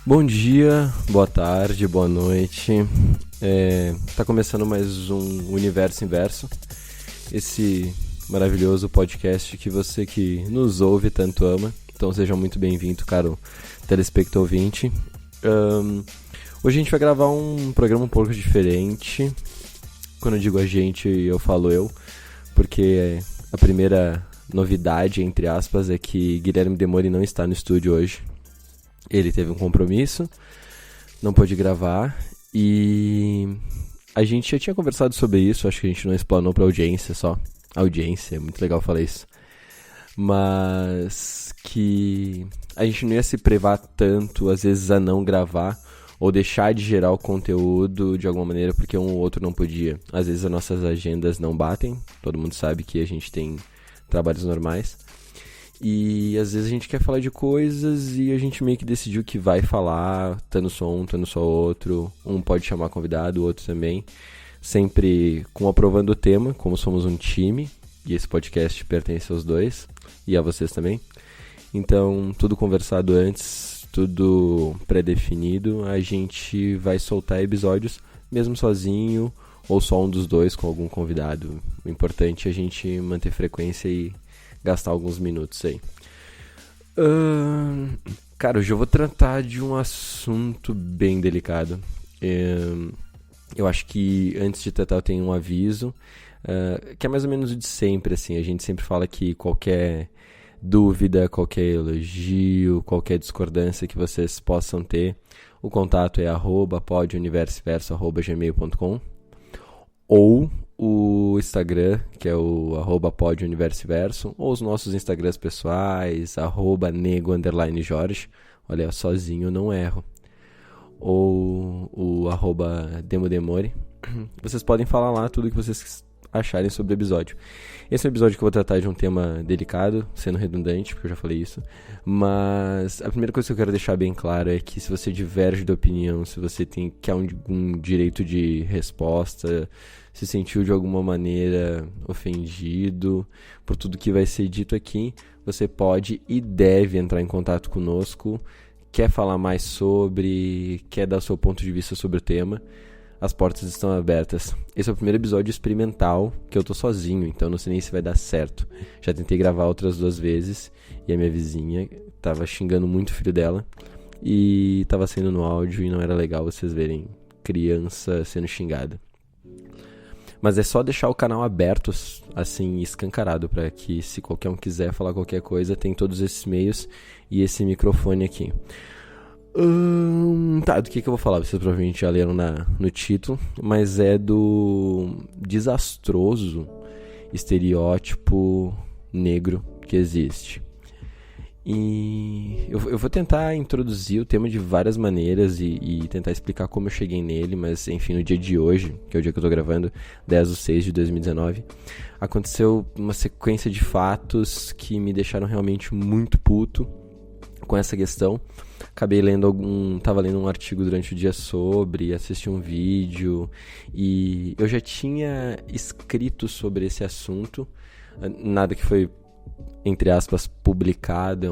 Bom dia, boa tarde, boa noite. Tá começando mais um Universo Inverso, esse maravilhoso podcast que você que nos ouve tanto ama. Então seja muito bem-vindo, caro telespectador ouvinte. Hoje a gente vai gravar um programa um pouco diferente. Quando eu digo a gente, eu falo eu, porque a primeira novidade, entre aspas, é que Guilherme Demori não está no estúdio hoje. Ele teve um compromisso, não pôde gravar e a gente já tinha conversado sobre isso, acho que a gente não explanou pra audiência só. Audiência, é muito legal falar isso. Mas que a gente não ia se privar tanto, às vezes, a não gravar ou deixar de gerar o conteúdo de alguma maneira porque um ou outro não podia. Às vezes as nossas agendas não batem, todo mundo sabe que a gente tem trabalhos normais. E às vezes a gente quer falar de coisas e a gente meio que decidiu que vai falar, tanto só um, tanto só outro. Um pode chamar convidado, o outro também. Sempre com aprovando o tema, como somos um time. E esse podcast pertence aos dois e a vocês também. Então, tudo conversado antes, tudo pré-definido. A gente vai soltar episódios, mesmo sozinho ou só um dos dois com algum convidado. O importante é a gente manter frequência e gastar alguns minutos aí. Cara, hoje eu vou tratar de um assunto bem delicado. Eu acho que antes de tratar eu tenho um aviso, que é mais ou menos o de sempre, assim. A gente sempre fala que qualquer dúvida, qualquer elogio, qualquer discordância que vocês possam ter, o contato é @poduniversoverso@gmail.com ou o Instagram, que é o @poduniversoverso, ou os nossos Instagrams pessoais, @nego_jorge, olha, sozinho eu não erro, ou o @demodemore. Vocês podem falar lá tudo que vocês acharem sobre o episódio. Esse é um episódio que eu vou tratar de um tema delicado, sendo redundante, porque eu já falei isso, mas a primeira coisa que eu quero deixar bem claro é que se você diverge de opinião, se você quer um direito de resposta, se sentiu de alguma maneira ofendido por tudo que vai ser dito aqui, você pode e deve entrar em contato conosco, quer falar mais sobre, quer dar o seu ponto de vista sobre o tema. As portas estão abertas. Esse é o primeiro episódio experimental que eu tô sozinho, então não sei nem se vai dar certo. Já tentei gravar outras 2 vezes e a minha vizinha tava xingando muito o filho dela e tava saindo no áudio e não era legal vocês verem criança sendo xingada. Mas é só deixar o canal aberto, assim, escancarado, para que se qualquer um quiser falar qualquer coisa, tem todos esses meios e esse microfone aqui. Tá, do que eu vou falar? Vocês provavelmente já leram no título, mas é do desastroso estereótipo negro que existe. E eu vou tentar introduzir o tema de várias maneiras e tentar explicar como eu cheguei nele, mas enfim, no dia de hoje, que é o dia que eu tô gravando, 10/6/2019, aconteceu uma sequência de fatos que me deixaram realmente muito puto com essa questão. Acabei tava lendo um artigo durante o dia sobre, assisti um vídeo e eu já tinha escrito sobre esse assunto, nada que foi, entre aspas, publicado,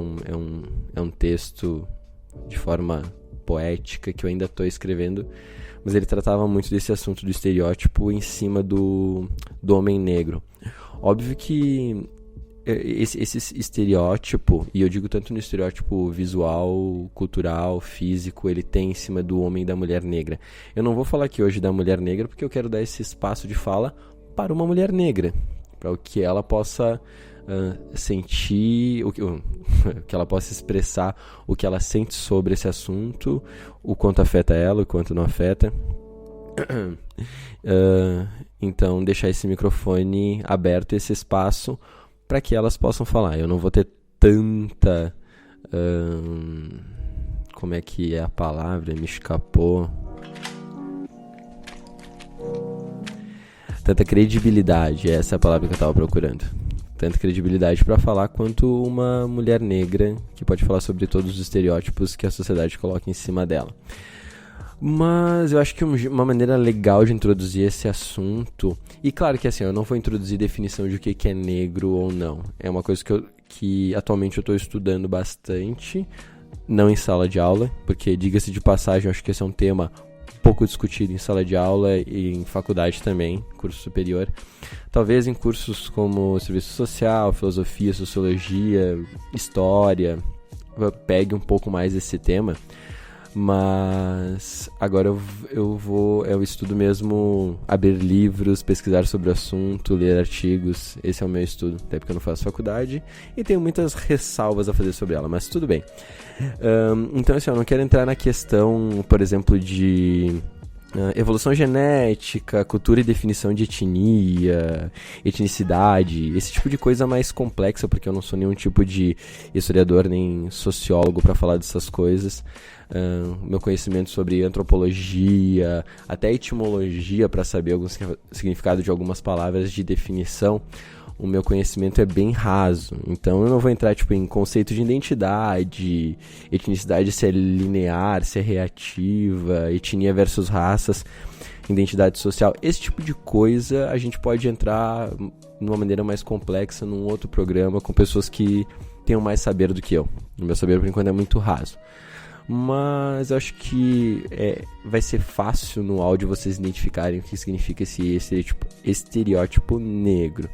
é um texto de forma poética que eu ainda estou escrevendo, mas ele tratava muito desse assunto do estereótipo em cima do homem negro. Óbvio que esse estereótipo, e eu digo tanto no estereótipo visual, cultural, físico, ele tem em cima do homem e da mulher negra. Eu não vou falar aqui hoje da mulher negra porque eu quero dar esse espaço de fala para uma mulher negra, para o que ela possa sentir, o que ela possa expressar o que ela sente sobre esse assunto, o quanto afeta ela, o quanto não afeta. Então deixar esse microfone aberto, esse espaço para que elas possam falar. Eu não vou ter tanta como é que é a palavra? Me escapou. Tanta credibilidade, essa é a palavra que eu estava procurando. Tanta credibilidade para falar quanto uma mulher negra que pode falar sobre todos os estereótipos que a sociedade coloca em cima dela. Mas eu acho que uma maneira legal de introduzir esse assunto... E claro que assim, eu não vou introduzir definição de o que é negro ou não. É uma coisa que atualmente eu estou estudando bastante. não em sala de aula, porque, diga-se de passagem, eu acho que esse é um tema pouco discutido em sala de aula e em faculdade também, curso superior. Talvez em cursos como serviço social, filosofia, sociologia, história, pegue um pouco mais esse tema. Mas agora eu estudo mesmo abrir livros, pesquisar sobre o assunto, ler artigos. Esse é o meu estudo, até porque eu não faço faculdade e tenho muitas ressalvas a fazer sobre ela, mas tudo bem. Então assim, eu não quero entrar na questão, por exemplo, de evolução genética, cultura e definição de etnia, etnicidade, esse tipo de coisa mais complexa, porque eu não sou nenhum tipo de historiador nem sociólogo para falar dessas coisas. Meu conhecimento sobre antropologia, até etimologia, para saber algum significado de algumas palavras de definição, o meu conhecimento é bem raso. Então eu não vou entrar em conceito de identidade, etnicidade, se é linear, se é reativa, etnia versus raças, identidade social. Esse tipo de coisa a gente pode entrar de uma maneira mais complexa num outro programa com pessoas que tenham mais saber do que eu. O meu saber, por enquanto, é muito raso. Mas eu acho que vai ser fácil no áudio vocês identificarem o que significa esse estereótipo negro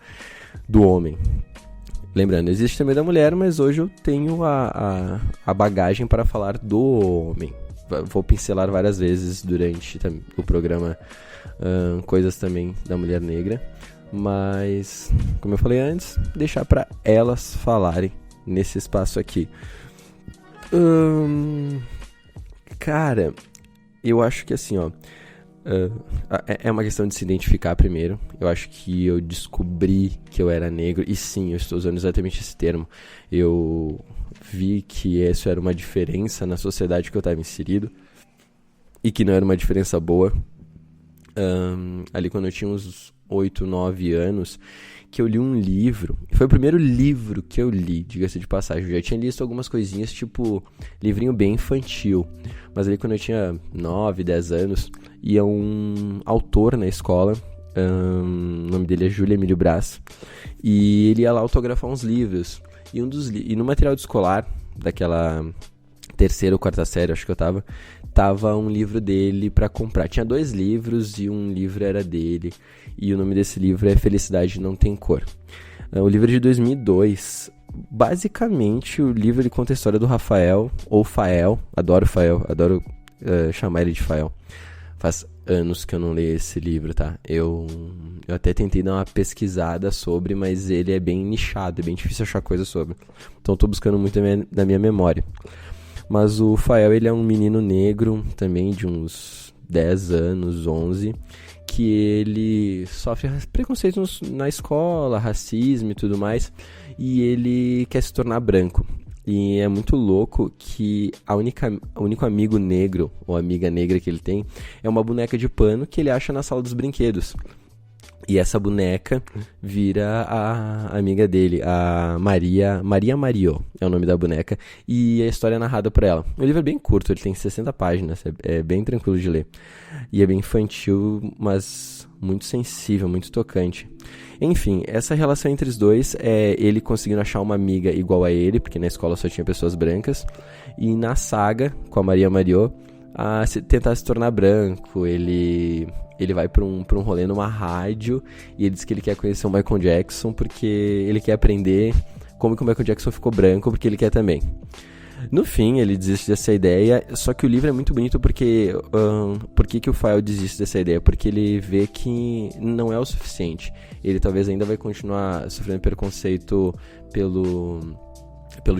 do homem. Lembrando, existe também da mulher, mas hoje eu tenho a bagagem para falar do homem. Vou pincelar várias vezes durante o programa coisas também da mulher negra, mas, como eu falei antes, deixar para elas falarem nesse espaço aqui. Cara, eu acho que assim, é uma questão de se identificar primeiro. Eu acho que eu descobri que eu era negro, e sim, eu estou usando exatamente esse termo. Eu vi que isso era uma diferença na sociedade que eu estava inserido, e que não era uma diferença boa. Ali quando eu tinha uns 8, 9 anos, que eu li um livro. Foi o primeiro livro que eu li, diga-se de passagem. Eu já tinha lido algumas coisinhas, tipo livrinho bem infantil. Mas ali quando eu tinha 9, 10 anos, ia um autor na escola, o nome dele é Júlio Emílio Brás, e ele ia lá autografar uns livros. E no material escolar, daquela terceira ou quarta série, acho que eu tava um livro dele pra comprar. Tinha 2 livros e um livro era dele. E o nome desse livro é Felicidade Não Tem Cor. O livro é de 2002. Basicamente, o livro ele conta a história do Rafael, ou Fael. Adoro Fael, adoro chamar ele de Fael. Faz anos que eu não leio esse livro, tá? Eu até tentei dar uma pesquisada sobre, mas ele é bem nichado, é bem difícil achar coisa sobre. Então eu tô buscando muito na minha memória. Mas o Fael, ele é um menino negro, também de uns 10 anos, 11, que ele sofre preconceito na escola, racismo e tudo mais, e ele quer se tornar branco. E é muito louco que o único amigo negro, ou amiga negra que ele tem, é uma boneca de pano que ele acha na sala dos brinquedos. E essa boneca vira a amiga dele, a Maria Mario, é o nome da boneca, e a história é narrada por ela. O livro é bem curto, ele tem 60 páginas, é bem tranquilo de ler. E é bem infantil, mas muito sensível, muito tocante. Enfim, essa relação entre os dois é ele conseguindo achar uma amiga igual a ele, porque na escola só tinha pessoas brancas, e na saga, com a Maria Mario, tentar se tornar branco. Ele vai pra um rolê numa rádio e ele diz que ele quer conhecer o Michael Jackson porque ele quer aprender como que o Michael Jackson ficou branco, porque ele quer também. No fim, ele desiste dessa ideia, só que o livro é muito bonito porque... por que o Fael desiste dessa ideia? Porque ele vê que não é o suficiente. Ele talvez ainda vai continuar sofrendo preconceito pelo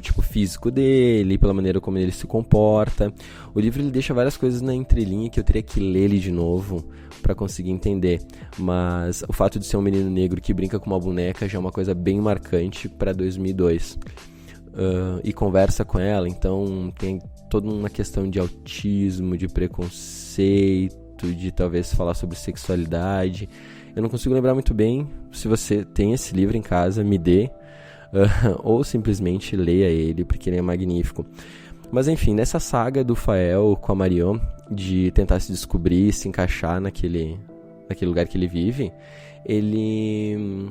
tipo físico dele, pela maneira como ele se comporta. O livro ele deixa várias coisas na entrelinha que eu teria que ler ele de novo para conseguir entender, mas o fato de ser um menino negro que brinca com uma boneca já é uma coisa bem marcante para 2002. E conversa com ela, então tem toda uma questão de autismo, de preconceito, de talvez falar sobre sexualidade. Eu não consigo lembrar muito bem. Se você tem esse livro em casa, me dê. Ou simplesmente leia ele, porque ele é magnífico. Mas enfim, nessa saga do Fael com a Marion, de tentar se descobrir, se encaixar naquele lugar que ele vive, ele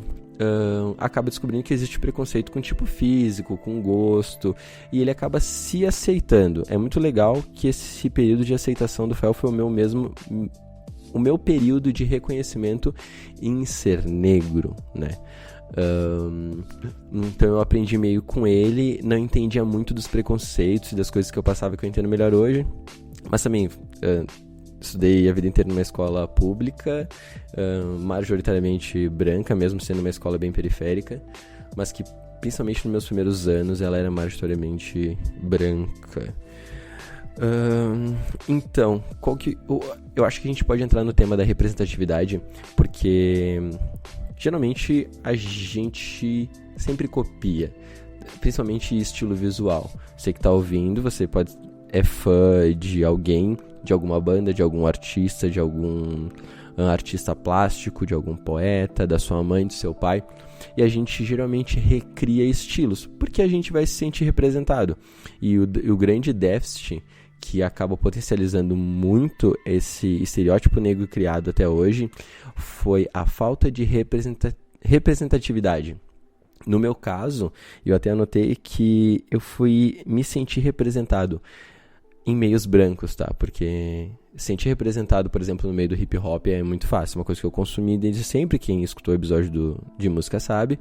acaba descobrindo que existe preconceito com tipo físico, com gosto, e ele acaba se aceitando. É muito legal que esse período de aceitação do Fel foi o meu período de reconhecimento em ser negro, né? Então eu aprendi meio com ele, não entendia muito dos preconceitos e das coisas que eu passava que eu entendo melhor hoje, mas também estudei a vida inteira numa escola pública, majoritariamente branca, mesmo sendo uma escola bem periférica, mas que principalmente nos meus primeiros anos ela era majoritariamente branca. Então, eu acho que a gente pode entrar no tema da representatividade, porque geralmente a gente sempre copia, principalmente estilo visual. Você que tá ouvindo, você é fã de alguém, de alguma banda, de algum artista, de algum artista plástico, de algum poeta, da sua mãe, do seu pai, e a gente geralmente recria estilos, porque a gente vai se sentir representado. E o grande déficit que acaba potencializando muito esse estereótipo negro criado até hoje foi a falta de representatividade. No meu caso, eu até anotei que eu fui me sentir representado em meios brancos, tá? Porque sentir representado, por exemplo, no meio do hip hop é muito fácil, uma coisa que eu consumi desde sempre, quem escutou o episódio de música sabe,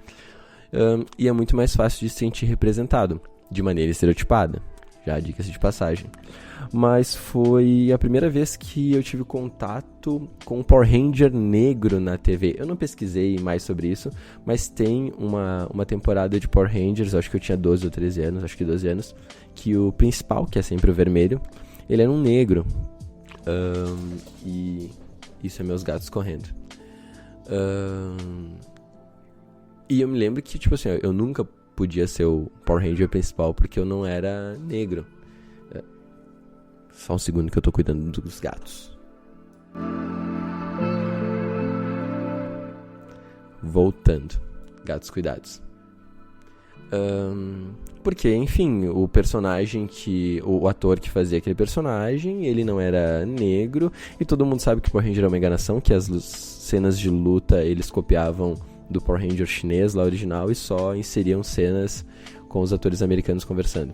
e é muito mais fácil de se sentir representado, de maneira estereotipada, já dicas de passagem. Mas foi a primeira vez que eu tive contato com um Power Ranger negro na TV. Eu não pesquisei mais sobre isso, mas tem uma temporada de Power Rangers, acho que eu tinha 12 ou 13 anos, acho que 12 anos, que o principal, que é sempre o vermelho, ele era um negro. E isso é meus gatos correndo. E eu me lembro que, tipo assim, eu nunca podia ser o Power Ranger principal porque eu não era negro. Só um segundo que eu tô cuidando dos gatos. Voltando. Gatos cuidados. Porque, enfim, o personagem o ator que fazia aquele personagem, ele não era negro. E todo mundo sabe que o Power Ranger é uma enganação, que as cenas de luta eles copiavam do Power Ranger chinês lá original e só inseriam cenas com os atores americanos conversando.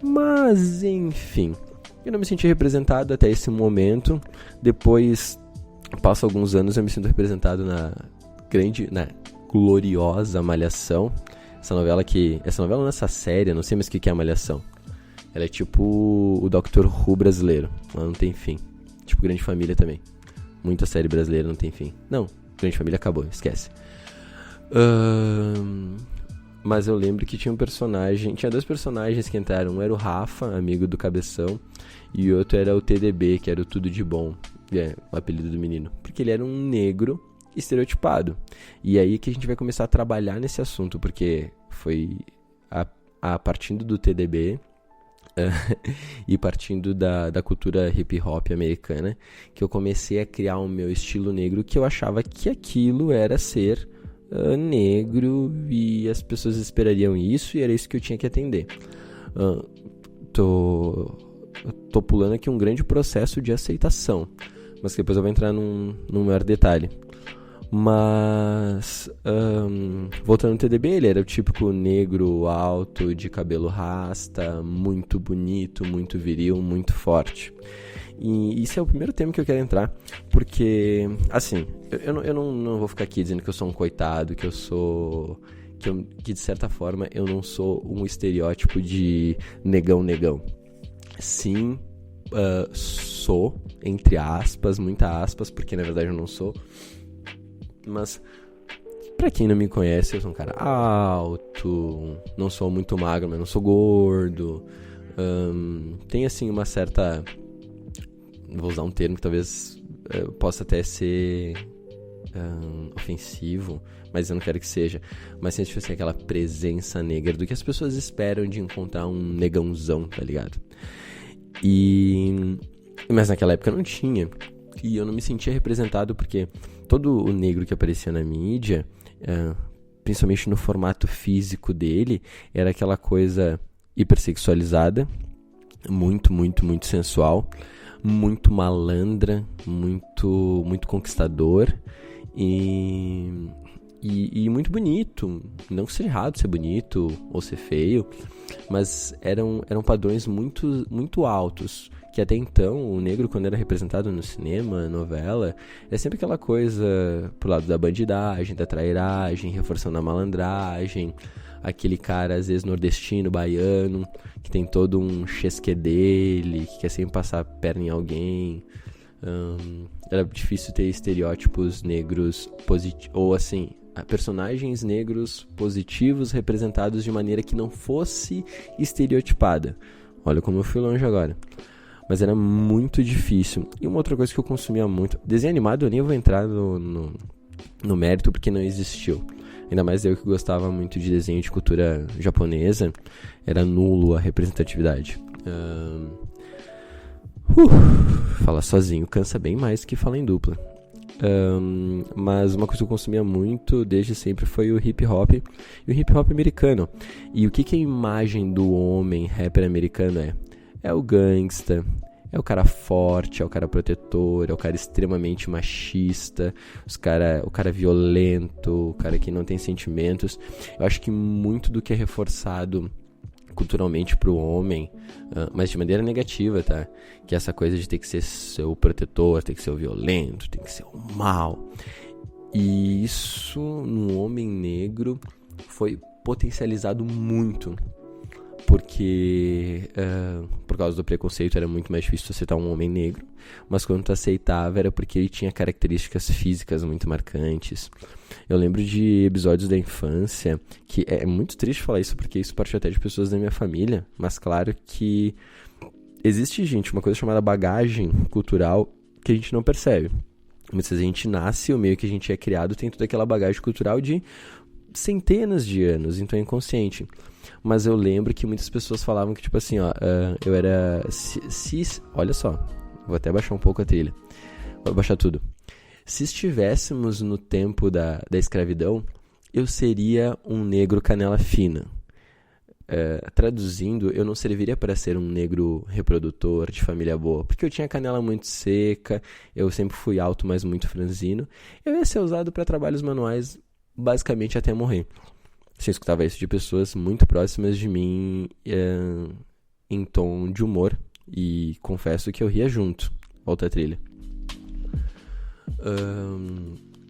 Mas, enfim, eu não me senti representado até esse momento. Depois, passa alguns anos, eu me sinto representado na gloriosa Malhação. Essa novela, nessa série, eu não sei mais o que é a Malhação. Ela é tipo o Doctor Who brasileiro, ela não tem fim. Tipo Grande Família também. Muita série brasileira não tem fim. Não, Grande Família acabou, esquece. Mas eu lembro que tinha dois personagens que entraram. Um era o Rafa, amigo do Cabeção, e o outro era o TDB, que era o Tudo de Bom, o apelido do menino, porque ele era um negro estereotipado. E aí que a gente vai começar a trabalhar nesse assunto, porque foi partindo do TDB e partindo da cultura hip hop americana que eu comecei a criar o meu estilo negro, que eu achava que aquilo era ser negro e as pessoas esperariam isso e era isso que eu tinha que atender. Tô pulando aqui um grande processo de aceitação, mas depois eu vou entrar num maior detalhe. Mas voltando no TDB, ele era o típico negro alto, de cabelo rasta, muito bonito, muito viril, muito forte. E isso é o primeiro tema que eu quero entrar, porque, assim, eu não vou ficar aqui dizendo que eu sou um coitado, que de certa forma eu não sou um estereótipo de negão. Sim, sou, entre aspas, muitas aspas, porque na verdade eu não sou. Mas, pra quem não me conhece, eu sou um cara alto, não sou muito magro, mas não sou gordo. Tem, assim, uma certa... Vou usar um termo que talvez possa até ser ofensivo, mas eu não quero que seja. Mas tem, tipo assim, aquela presença negra do que as pessoas esperam de encontrar um negãozão, tá ligado? Mas naquela época não tinha. E eu não me sentia representado porque todo o negro que aparecia na mídia, principalmente no formato físico dele, era aquela coisa hipersexualizada, muito, muito, muito sensual, muito malandra, muito conquistador e muito bonito. Não que seja errado ser bonito ou ser feio, mas eram padrões muito altos, que até então o negro, quando era representado no cinema, novela, é sempre aquela coisa pro lado da bandidagem, da trairagem, reforçando a malandragem, aquele cara às vezes nordestino, baiano, que tem todo um chesque dele, que quer sempre passar a perna em alguém. Era difícil ter estereótipos negros positivos, ou assim, personagens negros positivos representados de maneira que não fosse estereotipada. Olha como eu fui longe agora. Mas era muito difícil. E uma outra coisa que eu consumia muito, desenho animado eu nem vou entrar no mérito porque não existiu. Ainda mais eu que gostava muito de desenho de cultura japonesa, era nulo a representatividade. Falar sozinho cansa bem mais que falar em dupla. Mas uma coisa que eu consumia muito desde sempre foi o hip hop e o hip hop americano. E o que a imagem do homem rapper americano é? É o gangsta, é o cara forte, é o cara protetor, é o cara extremamente machista, o cara violento, o cara que não tem sentimentos. Eu acho que muito do que é reforçado culturalmente pro homem, mas de maneira negativa, tá? Que é essa coisa de ter que ser o protetor, ter que ser o violento, ter que ser o mal. E isso no homem negro foi potencializado muito, porque por causa do preconceito era muito mais difícil aceitar um homem negro, mas quando tu aceitava era porque ele tinha características físicas muito marcantes. Eu lembro de episódios da infância, que é muito triste falar isso, porque isso parte até de pessoas da minha família, mas claro que existe, gente, uma coisa chamada bagagem cultural que a gente não percebe. Muitas vezes a gente nasce, o meio que a gente é criado tem toda aquela bagagem cultural de centenas de anos, então é inconsciente. Mas eu lembro que muitas pessoas falavam que, tipo assim, eu era cis. Olha só, vou até baixar um pouco a trilha. Vou baixar tudo. Se estivéssemos no tempo da escravidão, eu seria um negro canela fina. Traduzindo, eu não serviria para ser um negro reprodutor de família boa, porque eu tinha canela muito seca, eu sempre fui alto, mas muito franzino. Eu ia ser usado para trabalhos manuais basicamente até morrer. Você escutava isso de pessoas muito próximas de mim em tom de humor, e confesso que eu ria junto. Volta a trilha.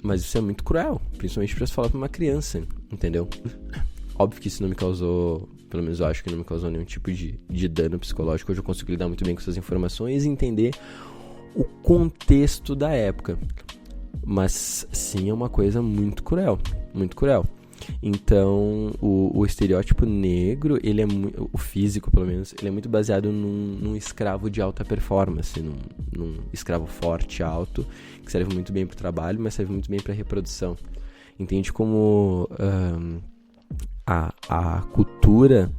Mas isso é muito cruel, principalmente para se falar para uma criança, entendeu? Óbvio que isso não me causou, pelo menos eu acho que não me causou nenhum tipo de dano psicológico. Hoje eu consigo lidar muito bem com essas informações e entender o contexto da época. Mas sim, é uma coisa muito cruel, muito cruel. Então, o estereótipo negro, ele é o físico, pelo menos, ele é muito baseado num escravo de alta performance, num escravo forte, alto, que serve muito bem para o trabalho, mas serve muito bem para a reprodução. Entende como a cultura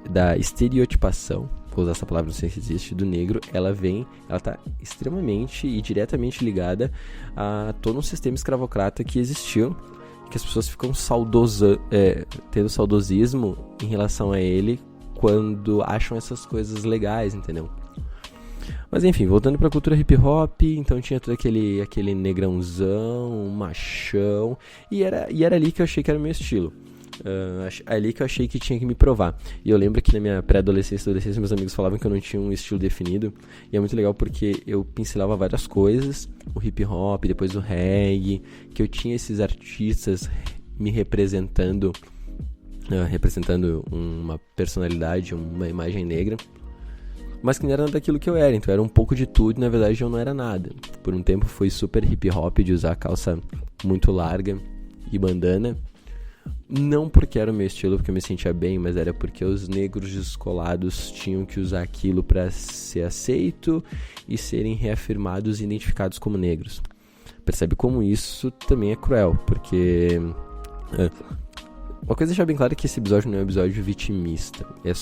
da estereotipação, vou usar essa palavra, não sei se existe, do negro, ela está extremamente e diretamente ligada a todo um sistema escravocrata que existiu, que as pessoas ficam tendo saudosismo em relação a ele quando acham essas coisas legais, entendeu? Mas enfim, voltando pra cultura hip hop, então tinha todo aquele negrãozão, machão, e era ali que eu achei que era o meu estilo. Ali que eu achei que tinha que me provar. E eu lembro que na minha pré-adolescência e adolescência meus amigos falavam que eu não tinha um estilo definido. E é muito legal porque eu pincelava várias coisas, o hip hop, depois o reggae, que eu tinha esses artistas me representando uma personalidade, uma imagem negra, mas que não era nada daquilo que eu era. Então era um pouco de tudo e na verdade eu não era nada. Por um tempo fui super hip hop, de usar calça muito larga e bandana. Não porque era o meu estilo, porque eu me sentia bem, mas era porque os negros descolados tinham que usar aquilo para ser aceito e serem reafirmados e identificados como negros. Percebe como isso também é cruel, porque uma coisa deixar bem clara é que esse episódio não é um episódio vitimista, é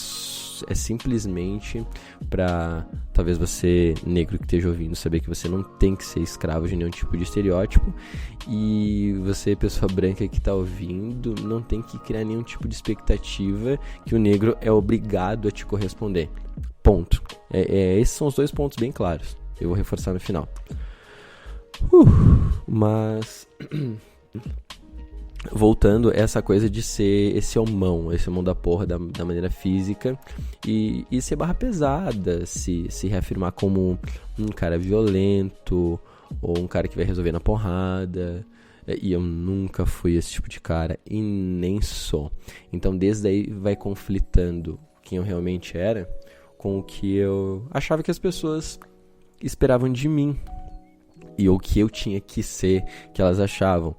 simplesmente pra talvez você, negro que esteja ouvindo, saber que você não tem que ser escravo de nenhum tipo de estereótipo, e você, pessoa branca que tá ouvindo, não tem que criar nenhum tipo de expectativa que o negro é obrigado a te corresponder. Ponto. Esses são os 2 pontos bem claros. Eu vou reforçar no final. Mas... voltando, essa coisa de ser esse homão da porra da maneira física e ser barra pesada, se reafirmar como um cara violento ou um cara que vai resolver na porrada. E eu nunca fui esse tipo de cara e nem sou. Então desde aí vai conflitando quem eu realmente era com o que eu achava que as pessoas esperavam de mim. E o que eu tinha que ser, que elas achavam.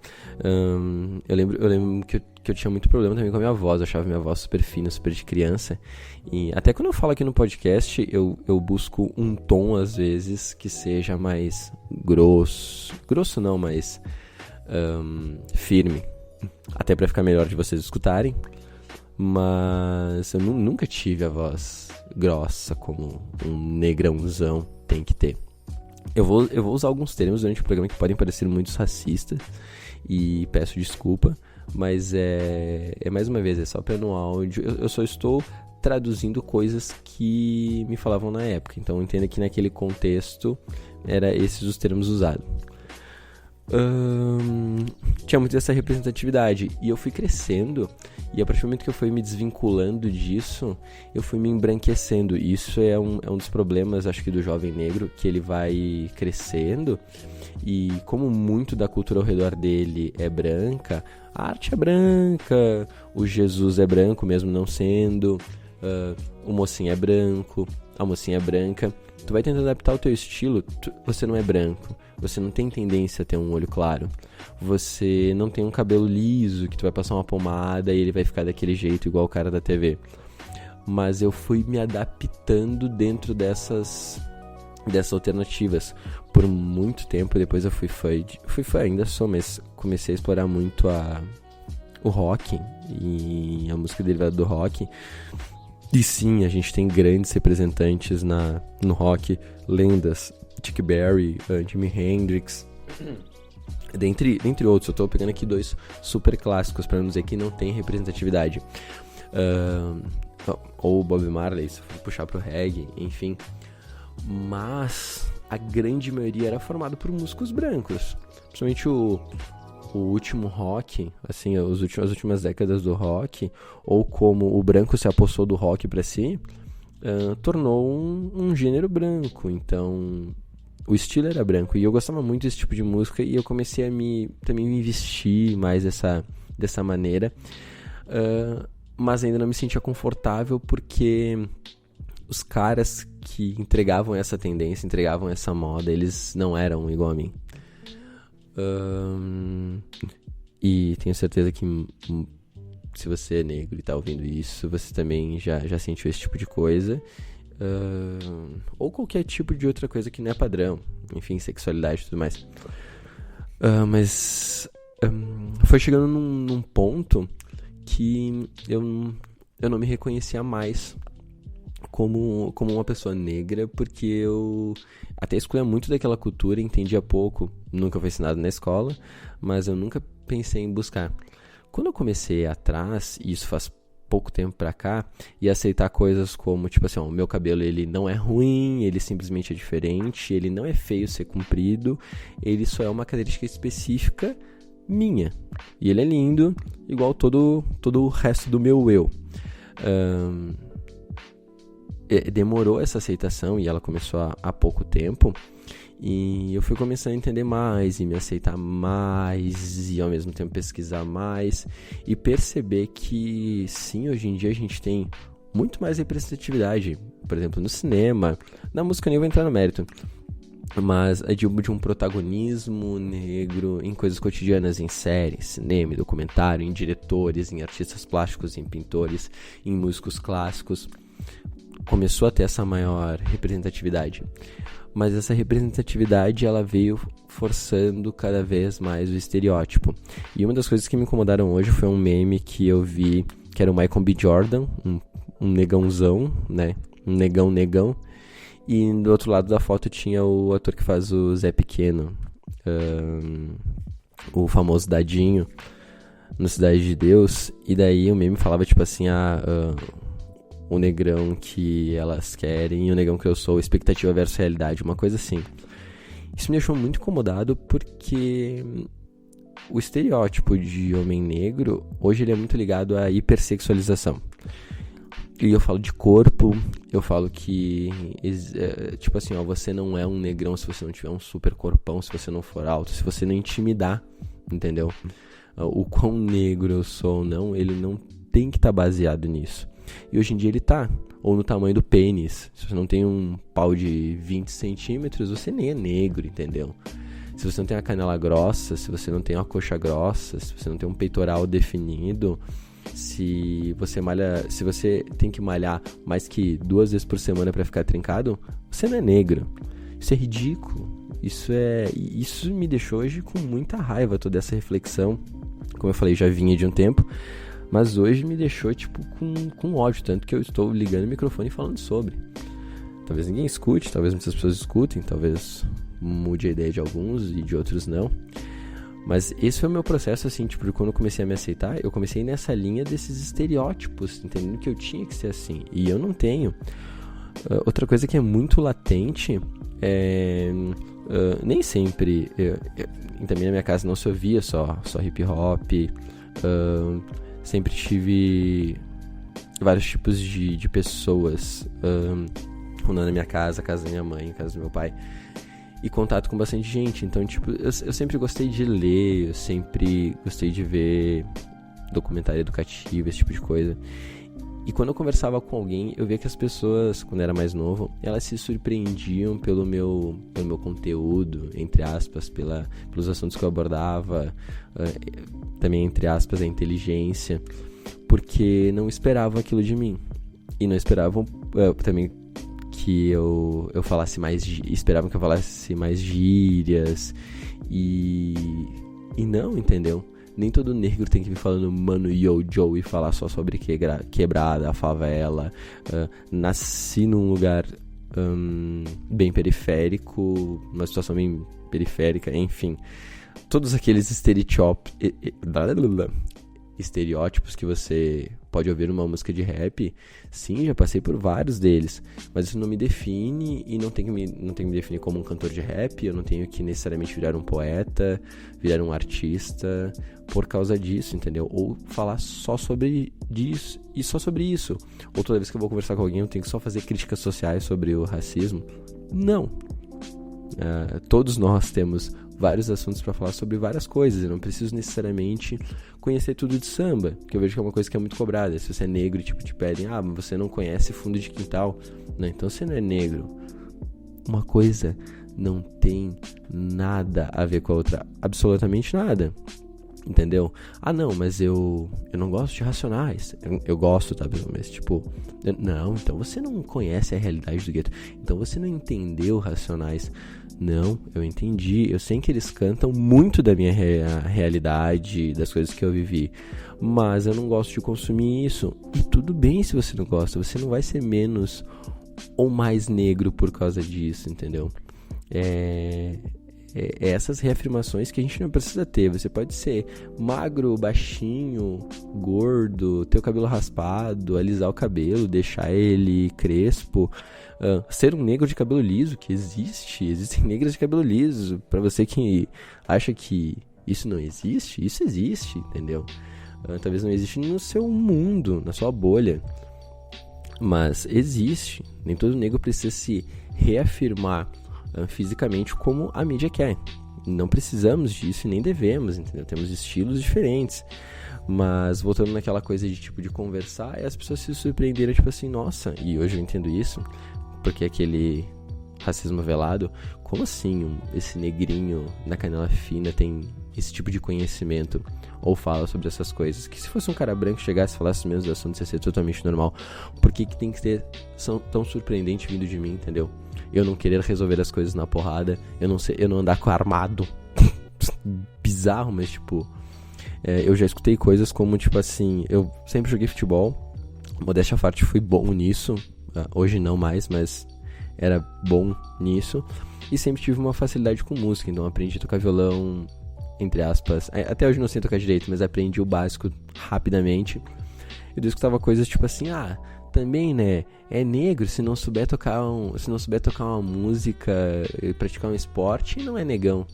Eu lembro que eu tinha muito problema também com a minha voz. Eu achava minha voz super fina, super de criança. E até quando eu falo aqui no podcast, eu busco um tom, às vezes, que seja mais grosso. Grosso não, mas firme. Até pra ficar melhor de vocês escutarem. Mas eu nunca tive a voz grossa como um negrãozão tem que ter. Eu vou usar alguns termos durante o programa que podem parecer muito racistas e peço desculpa, mas mais uma vez, é só para no áudio. Eu só estou traduzindo coisas que me falavam na época, então entenda que naquele contexto era esses os termos usados. Tinha muito dessa representatividade e eu fui crescendo e a partir do momento que eu fui me desvinculando disso, eu fui me embranquecendo. Isso é um dos problemas, acho que, do jovem negro, que ele vai crescendo e como muito da cultura ao redor dele é branca, a arte é branca, o Jesus é branco mesmo não sendo, o mocinho é branco, a mocinha é branca. Tu vai tentar adaptar o teu estilo, você não é branco, você não tem tendência a ter um olho claro, você não tem um cabelo liso que tu vai passar uma pomada e ele vai ficar daquele jeito igual o cara da TV. Mas eu fui me adaptando dentro dessas alternativas por muito tempo. Depois eu fui fã, ainda sou, mas comecei a explorar muito o rock e a música derivada do rock. E sim, a gente tem grandes representantes no rock, lendas, Chuck Berry, Jimi Hendrix, dentre outros. Eu tô pegando aqui 2 super clássicos para não dizer que não tem representatividade. Ou Bob Marley, se for puxar pro reggae, enfim. Mas a grande maioria era formada por músicos brancos, principalmente o último rock, assim, as últimas décadas do rock, ou como o branco se apossou do rock para si, tornou um gênero branco. Então o estilo era branco e eu gostava muito desse tipo de música e eu comecei a também me vestir mais dessa maneira, mas ainda não me sentia confortável porque os caras que entregavam essa tendência, entregavam essa moda, eles não eram igual a mim. E tenho certeza que se você é negro e tá ouvindo isso, você também já sentiu esse tipo de coisa, ou qualquer tipo de outra coisa que não é padrão, enfim, sexualidade e tudo mais. Mas foi chegando num ponto que eu não me reconhecia mais como uma pessoa negra, porque eu até excluía muito daquela cultura, entendia pouco, nunca foi ensinado na escola, mas eu nunca pensei em buscar. Quando eu comecei atrás, e isso faz pouco tempo pra cá, e aceitar coisas como, tipo assim, o meu cabelo ele não é ruim, ele simplesmente é diferente, ele não é feio ser comprido, ele só é uma característica específica minha, e ele é lindo, igual todo o resto do meu eu. Demorou essa aceitação e ela começou há pouco tempo, e eu fui começando a entender mais e me aceitar mais e ao mesmo tempo pesquisar mais e perceber que sim, hoje em dia a gente tem muito mais representatividade, por exemplo, no cinema, na música eu nem vou entrar no mérito, mas de um protagonismo negro em coisas cotidianas, em séries, cinema, em documentário, em diretores, em artistas plásticos, em pintores, em músicos clássicos. Começou a ter essa maior representatividade, mas essa representatividade ela veio forçando cada vez mais o estereótipo. E uma das coisas que me incomodaram hoje foi um meme que eu vi, que era o Michael B. Jordan, um negãozão, né, um negão, e do outro lado da foto tinha o ator que faz o Zé Pequeno, o famoso Dadinho, no Cidade de Deus, e daí o meme falava tipo assim, o negrão que elas querem e o negrão que eu sou, expectativa versus realidade, uma coisa assim. Isso me deixou muito incomodado porque o estereótipo de homem negro, hoje ele é muito ligado à hipersexualização. E eu falo de corpo, eu falo que, tipo assim, ó, você não é um negrão se você não tiver um super corpão, se você não for alto, se você não intimidar, entendeu? O quão negro eu sou ou não, ele não tem que estar baseado nisso. E hoje em dia ele tá, ou no tamanho do pênis. Se você não tem um pau de 20 centímetros, você nem é negro, entendeu? Se você não tem a canela grossa, se você não tem uma coxa grossa, se você não tem um peitoral definido, se você tem que malhar mais que 2 vezes por semana pra ficar trincado, você não é negro. Isso é ridículo. Isso me deixou hoje com muita raiva, toda essa reflexão. Como eu falei, já vinha de um tempo, mas hoje me deixou tipo com ódio, tanto que eu estou ligando o microfone e falando sobre. Talvez ninguém escute, talvez muitas pessoas escutem, talvez mude a ideia de alguns e de outros não. Mas esse foi o meu processo, assim, tipo, de quando eu comecei a me aceitar, eu comecei nessa linha desses estereótipos, entendendo que eu tinha que ser assim, e eu não tenho. Outra coisa que é muito latente é... nem sempre... também na minha casa não se ouvia só hip hop, sempre tive vários tipos de pessoas na minha casa, casa da minha mãe, casa do meu pai, e contato com bastante gente. Então, tipo, eu sempre gostei de ler, eu sempre gostei de ver documentário educativo, esse tipo de coisa. E quando eu conversava com alguém, eu via que as pessoas, quando eu era mais novo, elas se surpreendiam pelo meu conteúdo, entre aspas, pelos assuntos que eu abordava, também, entre aspas, a inteligência, porque não esperavam aquilo de mim. E não esperavam também que eu falasse mais, esperavam que eu falasse mais gírias, e não, entendeu? Nem todo negro tem que vir falando mano, yo, Joe, e falar só sobre quebrada, favela. Nasci num lugar bem periférico, uma situação bem periférica, enfim. Todos aqueles estereótipos que você pode ouvir numa música de rap, sim, já passei por vários deles, mas isso não me define e não tem que me definir como um cantor de rap. Eu não tenho que necessariamente virar um poeta, virar um artista por causa disso, entendeu? Ou falar só sobre isso e só sobre isso. Ou toda vez que eu vou conversar com alguém eu tenho que só fazer críticas sociais sobre o racismo. Não. Todos nós temos vários assuntos para falar sobre várias coisas. Eu não preciso necessariamente conhecer tudo de samba, que eu vejo que é uma coisa que é muito cobrada. Se você é negro, tipo, te pedem, mas você não conhece fundo de quintal. Não, então você não é negro. Uma coisa não tem nada a ver com a outra. Absolutamente nada. Entendeu? Não, mas eu não gosto de Racionais. Eu gosto, tá? Mas tipo, não, então você não conhece a realidade do gueto. Então você não entendeu Racionais. Não, eu entendi. Eu sei que eles cantam muito da minha realidade, das coisas que eu vivi, mas eu não gosto de consumir isso. E tudo bem se você não gosta. Você não vai ser menos ou mais negro por causa disso, entendeu? Essas reafirmações que a gente não precisa ter. Você pode ser magro, baixinho, gordo, ter o cabelo raspado, alisar o cabelo, deixar ele crespo, ser um negro de cabelo liso, que existem negras de cabelo liso. Pra você que acha que isso não existe, isso existe, entendeu? Talvez não existe no seu mundo, na sua bolha, mas existe. Nem todo negro precisa se reafirmar fisicamente como a mídia quer. Não precisamos disso e nem devemos, entendeu? Temos estilos diferentes. Mas voltando naquela coisa de tipo de conversar, as pessoas se surpreenderam, tipo assim, nossa, e hoje eu entendo isso, porque aquele racismo velado, como assim esse negrinho na canela fina tem esse tipo de conhecimento ou fala sobre essas coisas? Que se fosse um cara branco chegasse e falasse os mesmos assuntos, ia ser totalmente normal. Por que tem que ser tão surpreendente vindo de mim, entendeu? Eu não querer resolver as coisas na porrada, eu não andar com armado. Bizarro, mas tipo, eu já escutei coisas como, tipo assim, eu sempre joguei futebol, modéstia à parte, fui bom nisso, hoje não mais, mas era bom nisso, e sempre tive uma facilidade com música, então aprendi a tocar violão, entre aspas, até hoje não sei tocar direito, mas aprendi o básico rapidamente. Eu escutava coisas tipo assim, também, né? É negro, se não souber tocar uma música e praticar um esporte, não é negão.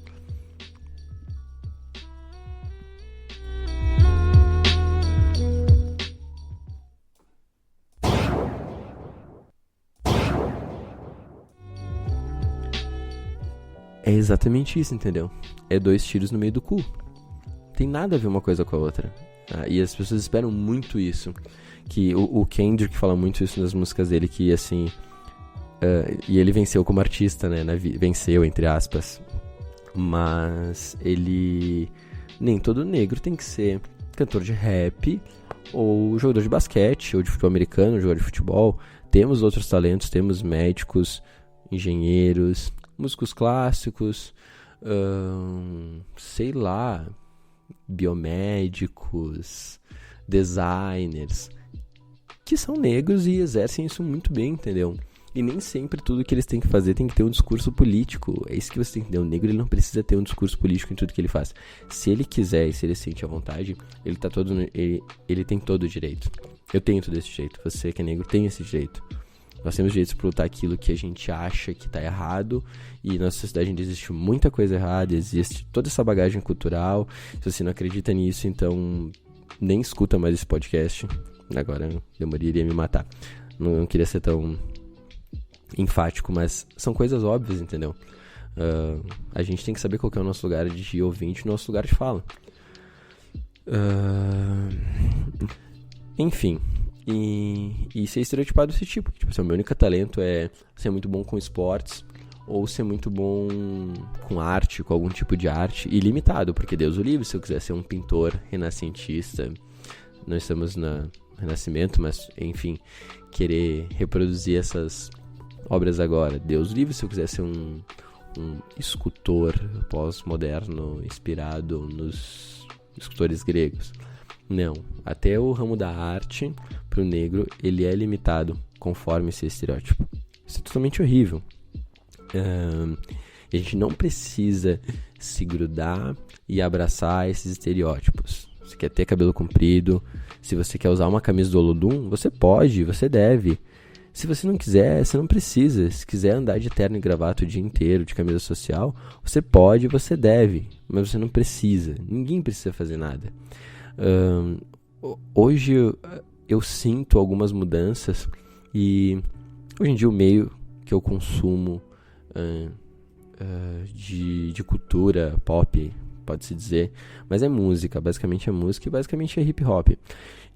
É exatamente isso, entendeu? É 2 tiros no meio do cu. Tem nada a ver uma coisa com a outra. E as pessoas esperam muito isso. Que o Kendrick fala muito isso nas músicas dele, que assim... e ele venceu como artista, né? Venceu, entre aspas. Mas ele... Nem todo negro tem que ser cantor de rap, ou jogador de basquete, ou de futebol americano, jogador de futebol. Temos outros talentos, temos médicos, engenheiros, músicos clássicos, sei lá, biomédicos, designers, que são negros e exercem isso muito bem, entendeu? E nem sempre tudo que eles têm que fazer tem que ter um discurso político. É isso que você tem que entender. O negro, ele não precisa ter um discurso político em tudo que ele faz. Se ele quiser e se ele sente à vontade, ele tem todo o direito. Eu tenho todo esse direito. Você que é negro tem esse direito. Nós temos direito de lutar aquilo que a gente acha que está errado. E na sociedade ainda existe muita coisa errada. Existe toda essa bagagem cultural. Se você não acredita nisso, então nem escuta mais esse podcast. Agora iria me matar. Não queria ser tão enfático, mas são coisas óbvias, entendeu? A gente tem que saber qual que é o nosso lugar de ouvinte e o nosso lugar de fala. Enfim, e ser estereotipado desse tipo. Tipo assim, o meu único talento é ser muito bom com esportes ou ser muito bom com arte, com algum tipo de arte, ilimitado, porque Deus o livre, se eu quiser ser um pintor renascentista, não estamos no Renascimento, mas enfim, querer reproduzir essas obras agora, Deus o livre, se eu quiser ser um escultor pós-moderno inspirado nos escultores gregos. Não, até o ramo da arte pro negro, ele é limitado conforme esse estereótipo. Isso é totalmente horrível. A gente não precisa se grudar e abraçar esses estereótipos. Você quer ter cabelo comprido, se você quer usar uma camisa do Olodum, você pode, você deve. Se você não quiser, você não precisa. Se quiser andar de terno e gravata o dia inteiro, de camisa social, você pode, você deve, mas você não precisa. Ninguém precisa fazer nada. Hoje eu sinto algumas mudanças e hoje em dia o meio que eu consumo de cultura pop, pode-se dizer, mas é música, basicamente é música e basicamente é hip hop.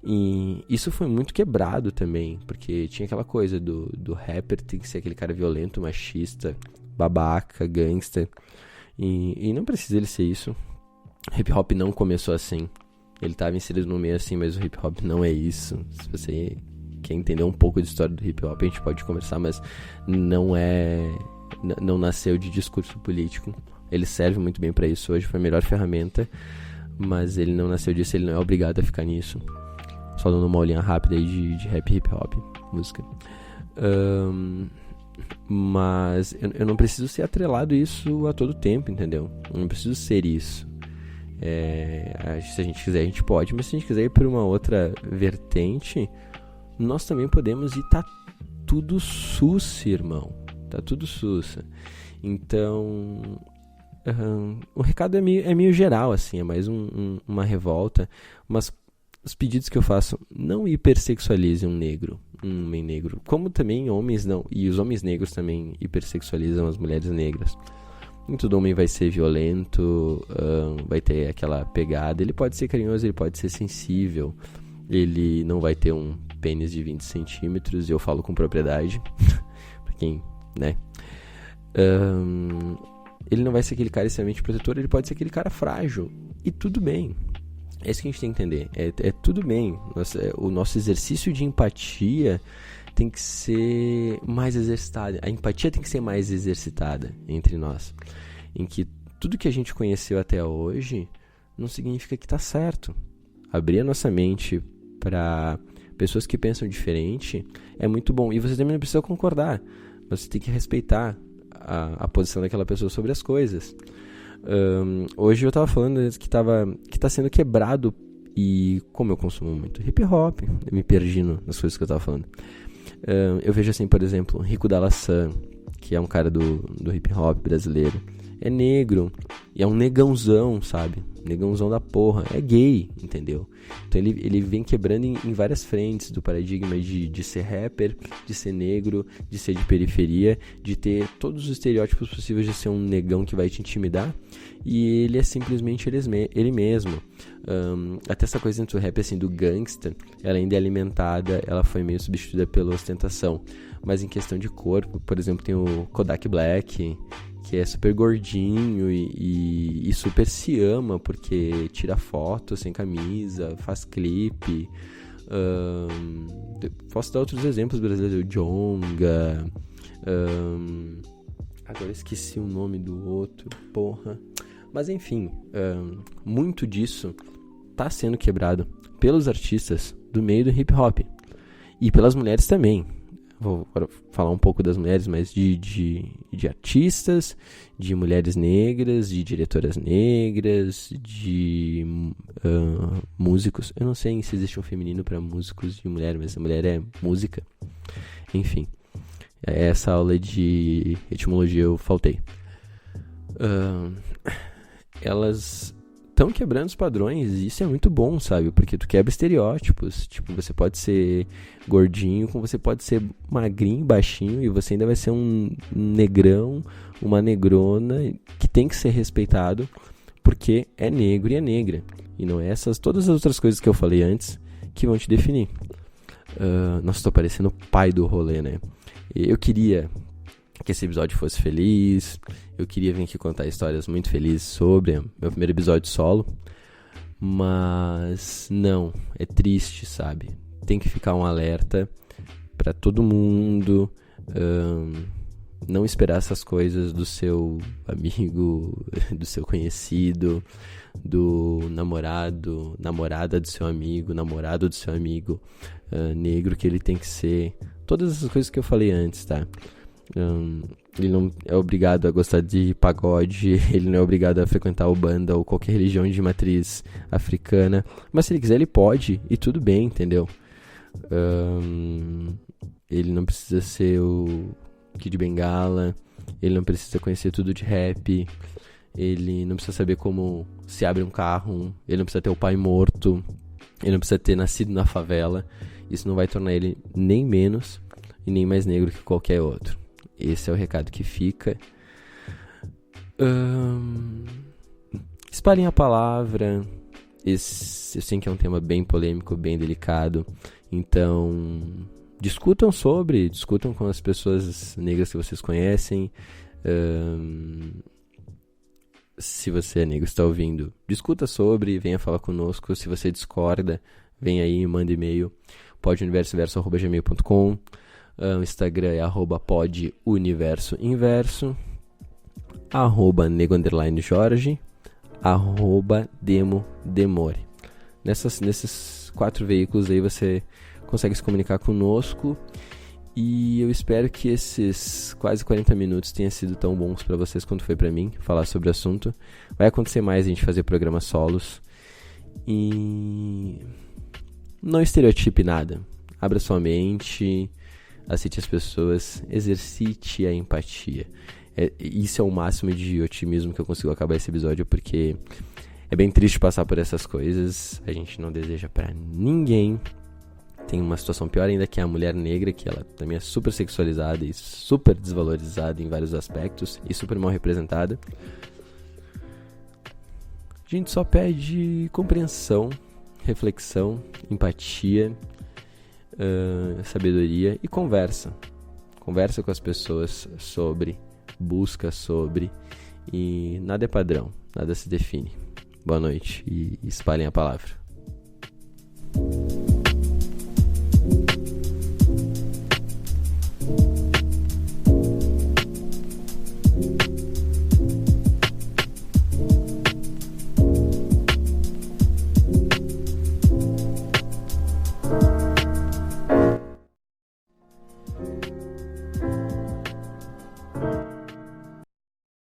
E isso foi muito quebrado também, porque tinha aquela coisa do rapper tem que ser aquele cara violento, machista, babaca, gangster, e não precisa ele ser isso. Hip hop não começou assim, ele estava inserido no meio assim, mas o hip hop não é isso. Se você quer entender um pouco de história do hip hop, a gente pode conversar, mas não nasceu de discurso político. Ele serve muito bem para isso hoje, foi a melhor ferramenta, mas ele não nasceu disso, ele não é obrigado a ficar nisso. Só dando uma olhinha rápida aí de rap, hip hop, música. Mas eu não preciso ser atrelado a isso a todo tempo, entendeu? Eu não preciso ser isso. Se a gente quiser, a gente pode, mas se a gente quiser ir por uma outra vertente, nós também podemos, e tá tudo sussa, irmão. Tá tudo sussa. Então, o recado é meio geral, assim, é mais uma revolta, mas os pedidos que eu faço, não hipersexualizem um homem negro, como também homens não, e os homens negros também hipersexualizam as mulheres negras. Nem todo homem vai ser violento, vai ter aquela pegada, ele pode ser carinhoso, ele pode ser sensível, ele não vai ter um pênis de 20 centímetros, e eu falo com propriedade, pra quem, né, ele não vai ser aquele cara extremamente protetor, ele pode ser aquele cara frágil, e tudo bem. É isso que a gente tem que entender, é tudo bem. O nosso exercício de empatia tem que ser mais exercitado, a empatia tem que ser mais exercitada entre nós, em que tudo que a gente conheceu até hoje não significa que está certo. Abrir a nossa mente para pessoas que pensam diferente é muito bom, e você também não precisa concordar, você tem que respeitar a posição daquela pessoa sobre as coisas. Hoje eu tava falando que tá sendo quebrado, e como eu consumo muito hip hop, eu me perdi nas coisas que eu tava falando. Eu vejo assim, por exemplo, Rico da Laçã, que é um cara do hip hop brasileiro. É negro, e é um negãozão, sabe? Negãozão da porra. É gay, entendeu? Então ele vem quebrando em várias frentes do paradigma de ser rapper, de ser negro, de ser de periferia, de ter todos os estereótipos possíveis de ser um negão que vai te intimidar. E ele é simplesmente ele mesmo. Até essa coisa dentro do rap, assim, do gangsta, ela ainda é alimentada, ela foi meio substituída pela ostentação. Mas em questão de corpo, por exemplo, tem o Kodak Black, que é super gordinho e super se ama, porque tira foto sem camisa, faz clipe. Posso dar outros exemplos brasileiros, o Djonga. Agora esqueci o nome do outro, porra. Mas enfim, muito disso tá sendo quebrado pelos artistas do meio do hip hop. E pelas mulheres também. Vou falar um pouco das mulheres, mas de artistas, de mulheres negras, de diretoras negras, de músicos. Eu não sei se existe um feminino para músicos de mulher, mas a mulher é música. Enfim, essa aula de etimologia eu faltei. Elas estão quebrando os padrões, e isso é muito bom, sabe? Porque tu quebra estereótipos. Tipo, você pode ser gordinho, como você pode ser magrinho, baixinho, e você ainda vai ser um negrão, uma negrona, que tem que ser respeitado, porque é negro e é negra. E não é todas as outras coisas que eu falei antes que vão te definir. Nossa, tô parecendo o pai do rolê, né? Eu queria que esse episódio fosse feliz, eu queria vir aqui contar histórias muito felizes sobre meu primeiro episódio solo, mas não, é triste, sabe? Tem que ficar um alerta pra todo mundo, não esperar essas coisas do seu amigo, do seu conhecido, do namorada do seu amigo, namorado do seu amigo negro, que ele tem que ser todas essas coisas que eu falei antes, tá? Ele não é obrigado a gostar de pagode, ele não é obrigado a frequentar Ubanda ou qualquer religião de matriz africana, mas se ele quiser ele pode, e tudo bem, entendeu? Ele não precisa ser o Kid Bengala, ele não precisa conhecer tudo de rap, ele não precisa saber como se abre um carro, ele não precisa ter o pai morto, ele não precisa ter nascido na favela. Isso não vai tornar ele nem menos e nem mais negro que qualquer outro. Esse é o recado que fica. Espalhem a palavra. Eu sei que é um tema bem polêmico, bem delicado. Então, discutam com as pessoas negras que vocês conhecem. Se você é negro e está ouvindo, discuta sobre, venha falar conosco. Se você discorda, vem aí, manda e-mail. poduniversoverso@gmail.com. O Instagram é @poduniversoinverso, @nego_jorge, @demodemore. Nesses 4 veículos aí você consegue se comunicar conosco. E eu espero que esses quase 40 minutos tenham sido tão bons para vocês quanto foi para mim falar sobre o assunto. Vai acontecer mais a gente fazer programas solos. E não estereotipe nada. Abra sua mente, aceite as pessoas, exercite a empatia. Isso é o máximo de otimismo que eu consigo acabar esse episódio, porque é bem triste passar por essas coisas. A gente não deseja pra ninguém. Tem uma situação pior ainda, que é a mulher negra, que ela também é super sexualizada e super desvalorizada em vários aspectos e super mal representada. A gente só pede compreensão, reflexão, empatia, sabedoria e conversa. Conversa com as pessoas sobre, busca sobre, e nada é padrão, nada se define. Boa noite e espalhem a palavra.